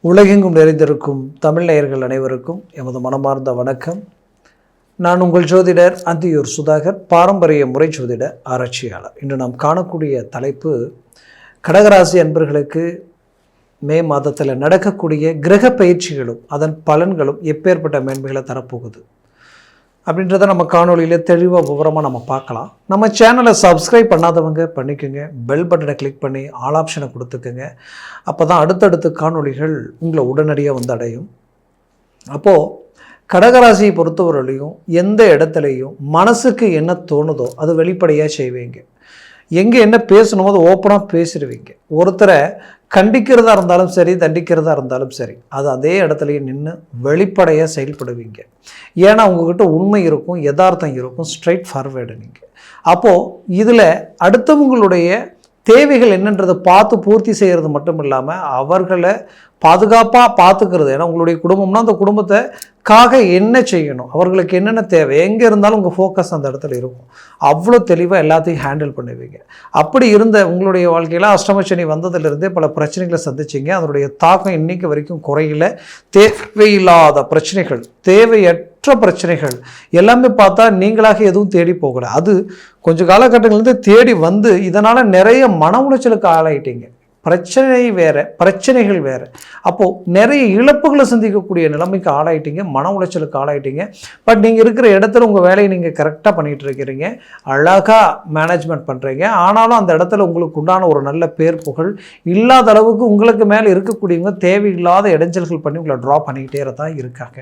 உலகெங்கும் நிறைந்திருக்கும் தமிழ் நேயர்கள் அனைவருக்கும் எமது மனமார்ந்த வணக்கம். நான் உங்கள் ஜோதிடர் அந்தியூர் சுதாகர், பாரம்பரிய முறை ஜோதிட ஆராய்ச்சியாளர். இன்று நாம் காணக்கூடிய தலைப்பு, கடகராசி அன்பர்களுக்கு மே மாதத்தில் நடக்கக்கூடிய கிரக பயிற்சிகளும் அதன் பலன்களும் எப்பேற்பட்ட மேன்மைகளை தரப்போகுது அப்படின்றத நம்ம காணொலியில் தெளிவாக விவரமாக நம்ம பார்க்கலாம். நம்ம சேனலை சப்ஸ்கிரைப் பண்ணாதவங்க பண்ணிக்கோங்க, பெல் பட்டனை கிளிக் பண்ணி ஆல் ஆப்ஷனை கொடுத்துக்கோங்க. அப்போ தான் அடுத்தடுத்த காணொலிகள் உங்களை உடனடியாக வந்து அடையும். அப்போது கடகராசியை பொறுத்தவரையிலையும் எந்த இடத்துலையும் மனசுக்கு என்ன தோணுதோ அது வெளிப்படையாக செய்வீங்க. எங்கே என்ன பேசணுமோ அதை ஓப்பனாக பேசிடுவீங்க. ஒருத்தரை கண்டிக்கிறதா இருந்தாலும் சரி, தண்டிக்கிறதா இருந்தாலும் சரி, அது அதே இடத்துலையே நின்று வெளிப்படையாக செயல்படுவீங்க. ஏன்னா உங்ககிட்ட உண்மை இருக்கும், யதார்த்தம் இருக்கும், ஸ்ட்ரைட் ஃபார்வேர்டு நீங்கள். அப்போது இதில் அடுத்தவங்களுடைய தேவைகள் என்னன்றதை பார்த்து பூர்த்தி செய்கிறது மட்டும் இல்லாமல் அவர்களை பாதுகாப்பாக பார்த்துக்கிறது. ஏன்னா உங்களுடைய குடும்பம்னா அந்த குடும்பத்தைக்காக என்ன செய்யணும், அவர்களுக்கு என்னென்ன தேவை, எங்கே இருந்தாலும் உங்கள் ஃபோக்கஸ் அந்த இடத்துல இருக்கும். அவ்வளோ தெளிவாக எல்லாத்தையும் ஹேண்டில் பண்ணுவீங்க. அப்படி இருந்த உங்களுடைய வாழ்க்கையில் அஷ்டமசனி வந்ததுலேருந்தே பல பிரச்சனைகளை சந்திச்சிங்க. அதனுடைய தாக்கம் இன்றைக்கு வரைக்கும் குறையில. தேவையில்லாத பிரச்சனைகள், தேவையற்ற பிரச்சனைகள் எல்லாமே பார்த்தா நீங்களாக எதுவும் தேடி போகலை. அது கொஞ்சம் காலகட்டங்கள்லேருந்து தேடி வந்து இதனால் நிறைய மன உளைச்சலுக்கு ஆளாயிட்டீங்க. பிரச்சனை வேறு, பிரச்சனைகள் வேறு. அப்போது நிறைய இழப்புகளை சந்திக்கக்கூடிய நிலைமைக்கு ஆளாயிட்டீங்க, மன உளைச்சலுக்கு ஆளாயிட்டீங்க. பட் நீங்கள் இருக்கிற இடத்துல உங்கள் வேலையை நீங்கள் கரெக்டாக பண்ணிகிட்டு இருக்கிறீங்க, அழகாக மேனேஜ்மெண்ட் பண்ணுறீங்க. ஆனாலும் அந்த இடத்துல உங்களுக்கு உண்டான ஒரு நல்ல பேர் புகழ் இல்லாத அளவுக்கு உங்களுக்கு மேலே இருக்கக்கூடியவங்க தேவையில்லாத இடைஞ்சல்கள் பண்ணி உங்களை ட்ரா பண்ணிக்கிட்டே தான் இருக்காங்க.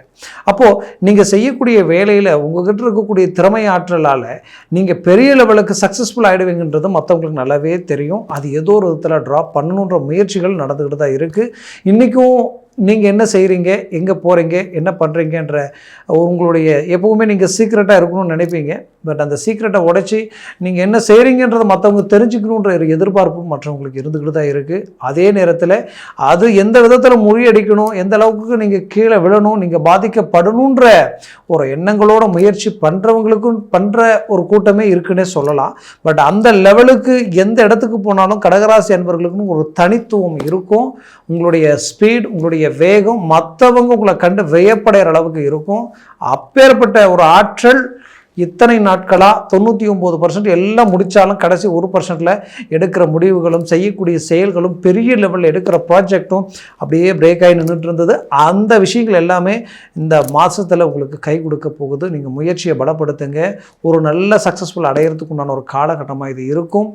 அப்போது நீங்கள் செய்யக்கூடிய வேலையில் உங்கள்கிட்ட இருக்கக்கூடிய திறமை ஆற்றலால் நீங்கள் பெரிய லெவலுக்கு சக்ஸஸ்ஃபுல் ஆகிடுவீங்கன்றது மற்றவங்களுக்கு நல்லாவே தெரியும். அது ஏதோ ஒரு விதத்தில் ட்ரா பண்ணணுன்ற முயற்சிகள் நடந்துக்கிட்டு தான் இருக்குது. இன்றைக்கும் நீங்கள் என்ன செய்கிறீங்க, எங்கே போகிறீங்க, என்ன பண்ணுறீங்கன்ற உங்களுடைய எப்போவுமே நீங்கள் சீக்ரெட்டாக இருக்கணும்னு நினைப்பீங்க. பட் அந்த சீக்ரெட்டை உடைச்சி நீங்கள் என்ன செய்கிறீங்கன்றதை மற்றவங்க தெரிஞ்சுக்கணுன்ற எதிர்பார்ப்பு மற்றவங்களுக்கு இருந்துக்கிட்டு தான் இருக்குது. அதே நேரத்தில் அது எந்த விதத்தில் முறியடிக்கணும், எந்த அளவுக்கு நீங்கள் கீழே விழணும், நீங்கள் பாதிக்கப்படணுன்ற ஒரு எண்ணங்களோட முயற்சி பண்ணுறவங்களுக்கும் பண்ணுற ஒரு கூட்டமே இருக்குன்னே சொல்லலாம். பட் அந்த லெவலுக்கு எந்த இடத்துக்கு போனாலும் கடகராசி அன்பர்களுக்குன்னு ஒரு தனித்துவம் இருக்கும். உங்களுடைய ஸ்பீட், உங்களுடைய வேகம் மற்றவங்க உங்களை கண்டு வியப்படைகிற அளவுக்கு இருக்கும். அப்பேற்பட்ட ஒரு ஆற்றல் இத்தனை நாட்களாக 99% எல்லாம் முடித்தாலும் கடைசி 1% எடுக்கிற முடிவுகளும் செய்யக்கூடிய செயல்களும் பெரிய லெவலில் எடுக்கிற ப்ராஜெக்டும் அப்படியே பிரேக் ஆகி நின்றுட்டு இருந்தது. அந்த விஷயங்கள் எல்லாமே இந்த மாதத்தில் உங்களுக்கு கை கொடுக்க போகுது. நீங்கள் முயற்சியை பலப்படுத்துங்க. ஒரு நல்ல சக்ஸஸ்ஃபுல் அடையிறதுக்கு உண்டான ஒரு காலகட்டமாக இது இருக்கும்.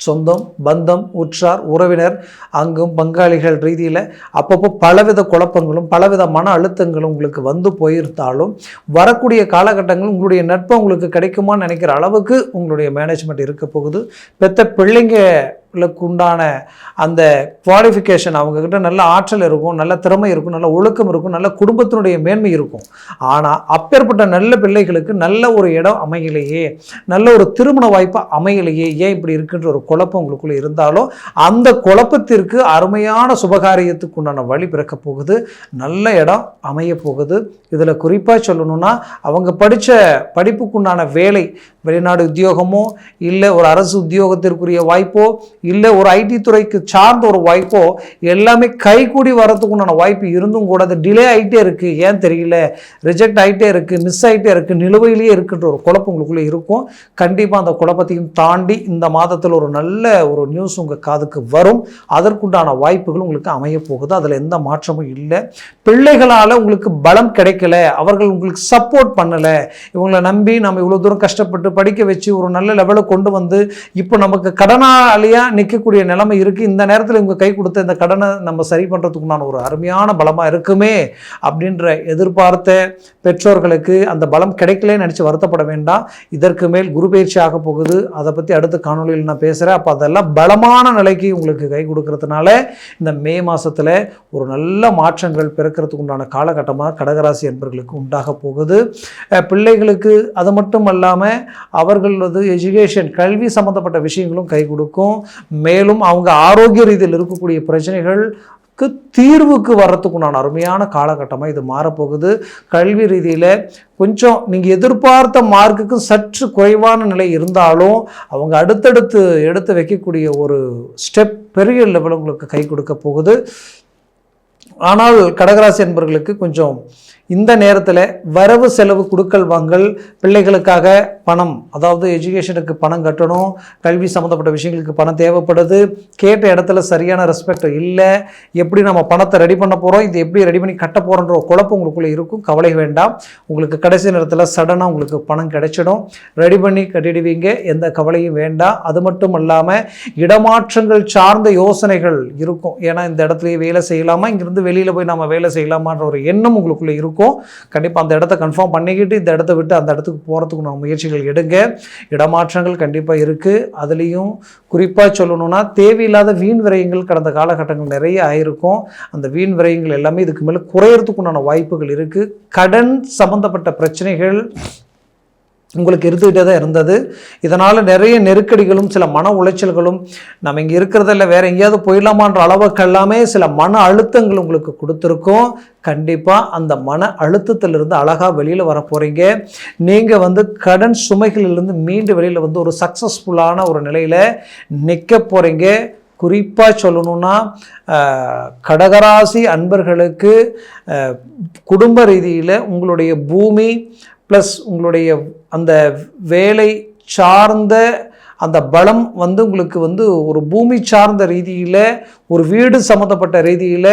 சொந்தம், பந்தம், உற்றார், உறவினர், அங்கும் பங்காளிகள் ரீதியில் அப்பப்போ பலவித குழப்பங்களும் பலவித மன அழுத்தங்களும் உங்களுக்கு வந்து போயிருந்தாலும் வரக்கூடிய காலகட்டங்கள் உங்களுடைய நட்பு உங்களுக்கு கிடைக்குமான்னு நினைக்கிற அளவுக்கு உங்களுடைய மேனேஜ்மெண்ட் இருக்க போகுது. பெத்த பிள்ளைங்களுக்கு உண்டான அந்த குவாலிஃபிகேஷன், அவங்கக்கிட்ட நல்ல ஆற்றல் இருக்கும், நல்ல திறமை இருக்கும், நல்ல ஒழுக்கம் இருக்கும், நல்ல குடும்பத்தினுடைய மேன்மை இருக்கும். ஆனால் அப்பேற்பட்ட நல்ல பிள்ளைகளுக்கு நல்ல ஒரு இடம் அமையலையே, நல்ல ஒரு திருமண வாய்ப்பு அமையலையே, ஏன் இப்படி இருக்குன்ற ஒரு குழப்பம் உங்களுக்குள்ள இருந்தாலும் அந்த குழப்பத்திற்கு அருமையான சுபகாரியத்துக்கு உண்டான வழி பிறக்க போகுது. நல்ல இடம் அமைய போகுது. இதில் குறிப்பாக சொல்லணும்னா அவங்க படித்த படிப்புக்குண்டான வேலை, வெளிநாடு உத்தியோகமோ இல்லை ஒரு அரசு உத்தியோகத்திற்குரிய வாய்ப்போ இல்லை ஒரு ஐடி துறைக்கு சார்ந்த ஒரு வாய்ப்போ எல்லாமே கைகூடி வரதுக்குண்டான வாய்ப்பு இருந்தும் கூட அது டிலே ஆகிட்டே இருக்குது. ஏன் தெரியல, ரிஜெக்ட் ஆகிட்டே இருக்குது, மிஸ் ஆகிட்டே இருக்குது, நிலுவையிலேயே இருக்குன்ற ஒரு குழப்பம் உங்களுக்குள்ளே இருக்கும். கண்டிப்பாக அந்த குழப்பத்தையும் தாண்டி இந்த மாதத்தில் ஒரு நல்ல ஒரு நியூஸ் உங்கள் காதுக்கு வரும். அதற்குண்டான வாய்ப்புகள் உங்களுக்கு அமைய போகுது. அதில் எந்த மாற்றமும் இல்லை. பிள்ளைகளால் உங்களுக்கு பலம் கிடைக்கல, அவர்கள் உங்களுக்கு சப்போர்ட் பண்ணலை, இவங்களை நம்பி நம்ம இவ்வளோ தூரம் கஷ்டப்பட்டு படிக்க வச்சு ஒரு நல்ல லெவலில் கொண்டு வந்து இப்போ நமக்கு கடனாளியாக நிற்கக்கூடிய நிலைமை இருக்குது. இந்த நேரத்தில் இவங்க கை கொடுத்த இந்த கடனை நம்ம சரி பண்ணுறதுக்குண்டான ஒரு அருமையான பலமாக இருக்குமே அப்படின்ற எதிர்பார்த்த பெற்றோர்களுக்கு அந்த பலம் கிடைக்கலன்னு நினச்சி வருத்தப்பட வேண்டாம். இதற்கு மேல் குரு பயிற்சி ஆக போகுது. அதை பற்றி அடுத்த காணொலியில் நான் பேசுகிறேன். அப்போ அதெல்லாம் பலமான நிலைக்கு உங்களுக்கு கை கொடுக்கறதுனால இந்த மே மாதத்தில் ஒரு நல்ல மாற்றங்கள் பிறக்கிறதுக்கு உண்டான காலகட்டமாக கடகராசி என்பவர்களுக்கு உண்டாக போகுது. பிள்ளைகளுக்கு அது மட்டும் இல்லாமல் அவர்களது எஜுகேஷன், கல்வி சம்மந்தப்பட்ட விஷயங்களும் கை கொடுக்கும். மேலும் அவங்க ஆரோக்கிய ரீதியில் இருக்கக்கூடிய பிரச்சனைகள் தீர்வுக்கு வர்றதுக்குண்டான அருமையான காலகட்டமாக இது மாறப்போகுது. கல்வி ரீதியில் கொஞ்சம் நீங்கள் எதிர்பார்த்த மார்க்குக்கு சற்று குறைவான நிலை இருந்தாலும் அவங்க அடுத்தடுத்து எடுத்து வைக்கக்கூடிய ஒரு ஸ்டெப் பெரிய லெவலில் உங்களுக்கு கை கொடுக்க போகுது. ஆனால் கடகராசி என்பவர்களுக்கு கொஞ்சம் இந்த நேரத்தில் வரவு செலவு கொடுக்கல் வாங்கல், பிள்ளைகளுக்காக பணம், அதாவது எஜுகேஷனுக்கு பணம் கட்டணும், கல்வி சம்மந்தப்பட்ட விஷயங்களுக்கு பணம் தேவைப்படுது, கேட்ட இடத்துல சரியான ரெஸ்பெக்ட் இல்லை, எப்படி நம்ம பணத்தை ரெடி பண்ண போகிறோம், இது எப்படி ரெடி பண்ணி கட்ட போகிறோன்ற குழப்பம் உங்களுக்குள்ளே இருக்கும். கவலை வேண்டாம், உங்களுக்கு கடைசி நேரத்தில் சடனாக உங்களுக்கு பணம் கிடைச்சிடும், ரெடி பண்ணி கட்டிடுவீங்க, எந்த கவலையும் வேண்டாம். அது மட்டும் இல்லாமல் இடமாற்றங்கள் சார்ந்த யோசனைகள் இருக்கும். ஏன்னா இந்த இடத்துலையே வேலை செய்யலாமா, இங்கிருந்து வெளியில் போய் நம்ம வேலை செய்யலாமான்ற ஒரு எண்ணம் உங்களுக்குள்ளே இருக்கும். கண்டிப்பாக அந்த இடத்த கன்ஃபார்ம் பண்ணிக்கிட்டு இந்த இடத்த விட்டு அந்த இடத்துக்கு போகிறதுக்கு நம்ம முயற்சிகள் எடுங்க. இடமாற்றங்கள் கண்டிப்பாக இருக்குது. அதுலேயும் குறிப்பாக சொல்லணும்னா தேவையில்லாத வீண் விரயங்கள் கடந்த காலகட்டங்கள் நிறைய ஆயிருக்கும். அந்த வீண் விரயங்கள் எல்லாமே இதுக்கு மேலே குறையறதுக்குண்டான வாய்ப்புகள் இருக்குது. கடன் சம்பந்தப்பட்ட பிரச்சனைகள் உங்களுக்கு இருந்துகிட்டே தான் இருந்தது. இதனால் நிறைய நெருக்கடிகளும் சில மன உளைச்சல்களும், நம்ம இங்கே இருக்கிறதில்ல வேறு எங்கேயாவது போயிடலாமான்ற அளவுக்கு எல்லாமே சில மன அழுத்தங்கள் உங்களுக்கு கொடுத்துருக்கோம். கண்டிப்பாக அந்த மன அழுத்தத்திலிருந்து அழகாக வெளியில் வர போகிறீங்க. நீங்கள் கடன் சுமைகளிலிருந்து மீண்டு வெளியில் ஒரு சக்ஸஸ்ஃபுல்லான ஒரு நிலையில் நிற்க போகிறீங்க. குறிப்பாக சொல்லணும்னா கடகராசி அன்பர்களுக்கு குடும்ப ரீதியில் உங்களுடைய பூமி ப்ளஸ் உங்களுடைய அந்த வேலை சார்ந்த அந்த பலம் உங்களுக்கு ஒரு பூமி சார்ந்த ரீதியில், ஒரு வீடு சம்மந்தப்பட்ட ரீதியில்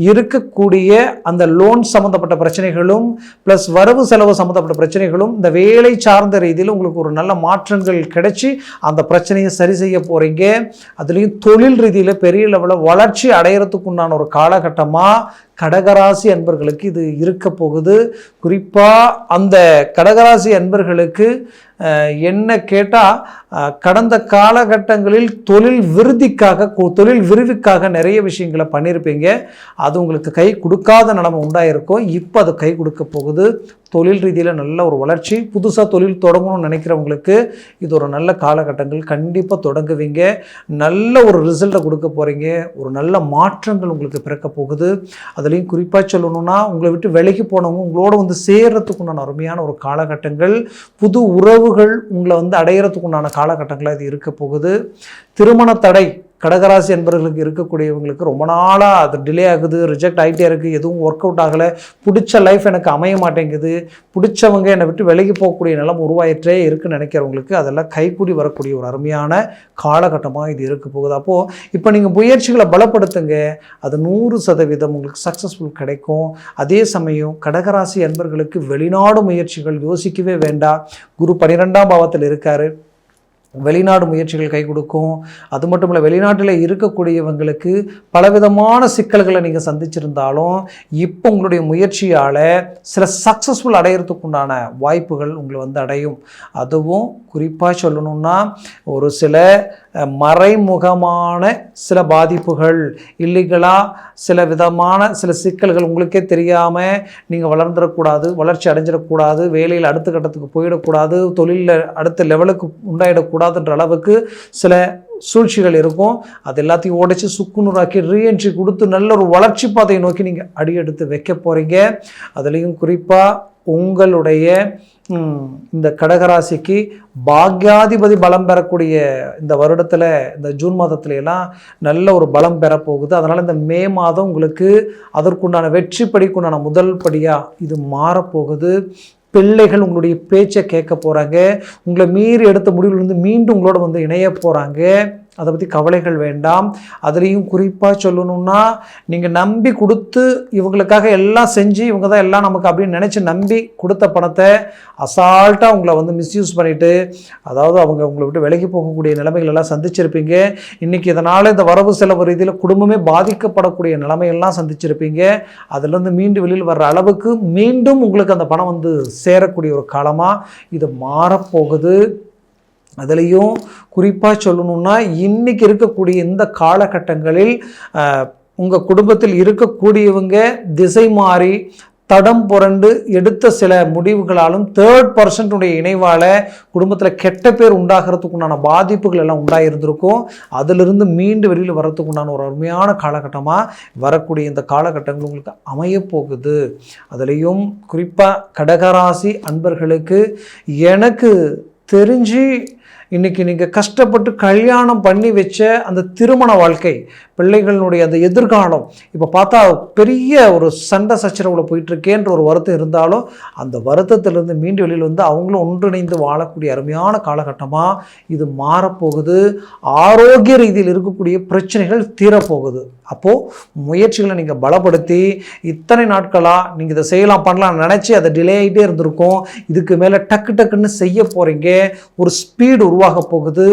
இருக்கக்கூடிய அந்த லோன் சம்மந்தப்பட்ட பிரச்சனைகளும் ப்ளஸ் வரவு செலவு சம்மந்தப்பட்ட பிரச்சனைகளும் இந்த வேலை சார்ந்த ரீதியில் உங்களுக்கு ஒரு நல்ல மாற்றங்கள் கிடைச்சி அந்த பிரச்சனையை சரி செய்ய போகிறீங்க. அதுலேயும் தொழில் ரீதியில் பெரிய லெவலில் வளர்ச்சி அடையிறதுக்கு உண்டான ஒரு காலகட்டமாக கடகராசி அன்பர்களுக்கு இது இருக்க போகுது. குறிப்பாக அந்த கடகராசி அன்பர்களுக்கு என்ன கேட்டால், கடந்த காலகட்டங்களில் தொழில் விரிவுக்காக நிறைய விஷயங்களை பண்ணியிருப்பீங்க. அது உங்களுக்கு கை கொடுக்காத நிலைமை உண்டாயிருக்கும். இப்போ அது கை கொடுக்க போகுது. தொழில் ரீதியில் நல்ல ஒரு வளர்ச்சி, புதுசாக தொழில் தொடங்கணும்னு நினைக்கிறவங்களுக்கு இது ஒரு நல்ல காலகட்டங்கள். கண்டிப்பாக தொடங்குவீங்க, நல்ல ஒரு ரிசல்ட்டை கொடுக்க போகிறீங்க, ஒரு நல்ல மாற்றங்கள் உங்களுக்கு பிறக்க போகுது. அதுலேயும் குறிப்பாக சொல்லணும்னா உங்களை விட்டு விலகி போனவங்க உங்களோட சேர்றதுக்குண்டான அருமையான ஒரு காலகட்டங்கள், புது உறவுகள் உங்களை அடையிறதுக்குண்டான காலகட்டங்களாக இது இருக்க போகுது. திருமண தடை கடகராசி என்பவர்களுக்கு இருக்கக்கூடியவங்களுக்கு ரொம்ப நாளாக அது டிலே ஆகுது, ரிஜெக்ட் ஆகிட்டே இருக்குது, எதுவும் ஒர்க் அவுட் ஆகலை, பிடிச்ச லைஃப் எனக்கு அமைய மாட்டேங்குது, பிடிச்சவங்க என்னை விட்டு விலகி போகக்கூடிய நிலம் உருவாயிட்டே இருக்குன்னு நினைக்கிறவங்களுக்கு அதெல்லாம் கைக்கூடி வரக்கூடிய ஒரு அருமையான காலகட்டமாக இது இருக்க போகுது. அப்போது இப்போ நீங்கள் முயற்சிகளை பலப்படுத்துங்க, அது 100% உங்களுக்கு சக்ஸஸ்ஃபுல் கிடைக்கும். அதே சமயம் கடகராசி அன்பர்களுக்கு வெளிநாடு முயற்சிகள் யோசிக்கவே வேண்டாம். குரு 12ஆம் பாவத்தில் இருக்கார், வெளிநாடு முயற்சிகள் கை கொடுக்கும். அது மட்டும் இல்லை, வெளிநாட்டில் இருக்கக்கூடியவங்களுக்கு பலவிதமான சிக்கல்களை நீங்கள் சந்திச்சிருந்தாலும் இப்போ உங்களுடைய முயற்சியால் சில சக்ஸஸ்ஃபுல் அடையிறதுக்குண்டான வாய்ப்புகள் உங்களை அடையும். அதுவும் குறிப்பாக சொல்லணும்னா ஒரு சில மறைமுகமான சில பாதிப்புகள், இல்லீகலாக சில விதமான சில சிக்கல்கள் உங்களுக்கே தெரியாமல் நீங்கள் வளர்ந்துடக்கூடாது, வளர்ச்சி அடைஞ்சிடக்கூடாது, வேலையில் அடுத்த கட்டத்துக்கு போயிடக்கூடாது, தொழிலில் அடுத்த லெவலுக்கு உண்டாயிடக்கூடாதுன்ற அளவுக்கு சில சூழ்ச்சிகள் இருக்கும். அது எல்லாத்தையும் உடைச்சி சுக்குநூறாக்கி ரீஎன்ட்ரி கொடுத்து நல்ல ஒரு வளர்ச்சி பாதையை நோக்கி நீங்கள் அடியெடுத்து வைக்க போகிறீங்க. அதுலேயும் குறிப்பாக உங்களுடைய இந்த கடகராசிக்கு பாக்யாதிபதி பலம் பெறக்கூடிய இந்த வருடத்தில், இந்த ஜூன் மாதத்துல எல்லாம் நல்ல ஒரு பலம் பெறப்போகுது. அதனால் இந்த மே மாதம் உங்களுக்கு அதற்குண்டான வெற்றி படிக்குண்டான முதல் படியாக இது மாறப்போகுது. பிள்ளைகள் உங்களுடைய பேச்சை கேட்க போகிறாங்க, உங்களை மீறி எடுத்த முடிவுலேருந்து மீண்டும் உங்களோட இணைய போகிறாங்க. அதை பற்றி கவலைகள் வேண்டாம். அதுலேயும் குறிப்பாக சொல்லணும்னா நீங்கள் நம்பி கொடுத்து இவங்களுக்காக எல்லாம் செஞ்சு இவங்க தான் எல்லாம் நமக்கு அப்படின்னு நினச்சி நம்பி கொடுத்த பணத்தை அசால்ட்டாக உங்களை மிஸ்யூஸ் பண்ணிவிட்டு, அதாவது அவங்க உங்களை விட்டு விலகி போகக்கூடிய நிலைமைகள் எல்லாம் சந்திச்சிருப்பீங்க. இன்றைக்கி இதனால் இந்த வரவு செலவு ரீதியில் குடும்பமே பாதிக்கப்படக்கூடிய நிலைமையெல்லாம் சந்திச்சிருப்பீங்க. அதுலேருந்து மீண்டும் வெளியில் வர்ற அளவுக்கு மீண்டும் உங்களுக்கு அந்த பணம் சேரக்கூடிய ஒரு காலமாக இது மாறப்போகுது. அதுலேயும் குறிப்பாக சொல்லணும்னா இன்றைக்கி இருக்கக்கூடிய இந்த காலகட்டங்களில் உங்கள் குடும்பத்தில் இருக்கக்கூடியவங்க திசை மாறி தடம் புரண்டு எடுத்த சில முடிவுகளாலும் தேர்ட் பர்சனுடைய இணைவால் குடும்பத்தில் கெட்ட பேர் உண்டாகிறதுக்குண்டான பாதிப்புகள் எல்லாம் உண்டாயிருந்திருக்கும். அதிலிருந்து மீண்டு வெளியில் வர்றதுக்குண்டான ஒரு அருமையான காலகட்டமாக வரக்கூடிய இந்த காலகட்டங்கள் உங்களுக்கு அமையப்போகுது. அதுலேயும் குறிப்பாக கடகராசி அன்பர்களுக்கு எனக்கு தெரிஞ்சு இன்றைக்கி நீங்கள் கஷ்டப்பட்டு கல்யாணம் பண்ணி வச்ச அந்த திருமண வாழ்க்கை பிள்ளைகளுடைய அந்த எதிர்காலம் இப்போ பார்த்தா பெரிய ஒரு சண்டை சச்சரவில் போயிட்டுருக்கேன்ற ஒரு வருத்தம் இருந்தாலும் அந்த வருத்தத்திலிருந்து மீண்டு வெளியில் வந்து அவங்களும் ஒன்றிணைந்து வாழக்கூடிய அருமையான காலகட்டமாக இது மாறப்போகுது. ஆரோக்கிய ரீதியில் இருக்கக்கூடிய பிரச்சனைகள் தீரப்போகுது. அப்போது முயற்சிகளை நீங்கள் பலப்படுத்தி இத்தனை நாட்களாக நீங்கள் இதை செய்யலாம் பண்ணலாம் நினச்சி அதை டிலே ஆகிட்டே இருந்திருக்கும். இதுக்கு மேலே டக்குன்னு செய்ய போகிறீங்க. ஒரு ஸ்பீடு உருவாக போகுது.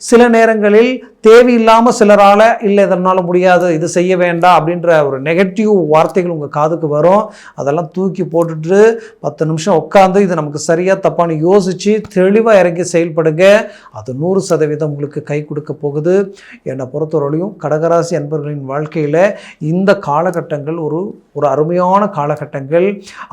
சில நேரங்களில் தேவையில்லாமல் சிலரால் இல்லை இதனால் முடியாது இது செய்ய வேண்டாம் அப்படின்ற ஒரு நெகட்டிவ் வார்த்தைகள் உங்கள் காதுக்கு வரும். அதெல்லாம் தூக்கி போட்டுட்டு 10 நிமிஷம் உட்காந்து இது நமக்கு சரியாக தப்பான்னு யோசித்து தெளிவாக இறங்கி செயல்படுங்க. அது 100% உங்களுக்கு கை கொடுக்க போகுது. என்னை பொறுத்தவரையிலையும் கடகராசி அன்பர்களின் வாழ்க்கையில் இந்த காலகட்டங்கள் ஒரு அருமையான காலகட்டங்கள்.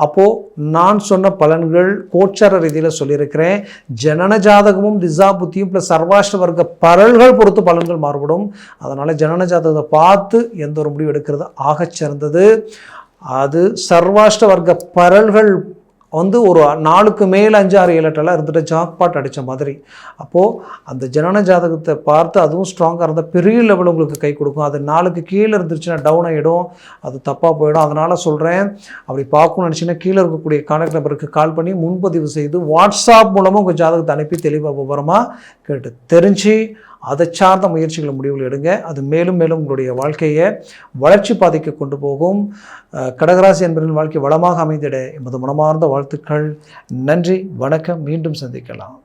அப்போது நான் சொன்ன பலன்கள் கோச்சார ரீதியில் சொல்லியிருக்கிறேன். ஜனன ஜாதகமும் திசா புத்தியும் ப்ளஸ் சர்வாஷ்ட வர்க்க பலன்கள் பொறுத்து பலன்கள் மாறுபடும். அதனால் ஜனன ஜாதகத்தை பார்த்து எந்த ஒரு முடிவு எடுக்கிறது ஆகச் சிறந்தது. அது சர்வாஷ்ட வர்க்க பலன்கள் வந்து ஒரு நாளுக்கு மேலே 5, 6, 7, 8 இருந்துட்டு ஜாக்பாட் அடித்த மாதிரி. அப்போது அந்த ஜனன ஜாதகத்தை பார்த்து அதுவும் ஸ்ட்ராங்காக இருந்தால் பெரிய லெவல் உங்களுக்கு கை கொடுக்கும். அது நாளுக்கு கீழே இருந்துருச்சுன்னா டவுன் ஆகிடும், அது தப்பாக போயிடும். அதனால் சொல்கிறேன், அப்படி பார்க்கணும்னு நினச்சிங்கன்னா கீழே இருக்கக்கூடிய கான்டாக்ட் நம்பருக்கு கால் பண்ணி முன்பதிவு செய்து வாட்ஸ்அப் மூலமாக உங்கள் ஜாதகத்தை அனுப்பி தெளிவாக விவரமாக கேட்டு தெரிஞ்சு அதை சார்ந்த முயற்சிகளை முடிவுகள் எடுங்க. அது மேலும் மேலும் உங்களுடைய வாழ்க்கையை வளர்ச்சி பாதைக்கு கொண்டு போகும். கடகராசி என்பவர்களின் வாழ்க்கை வளமாக அமைந்திட எமது மனமார்ந்த வாழ்த்துக்கள். நன்றி, வணக்கம். மீண்டும் சந்திக்கலாம்.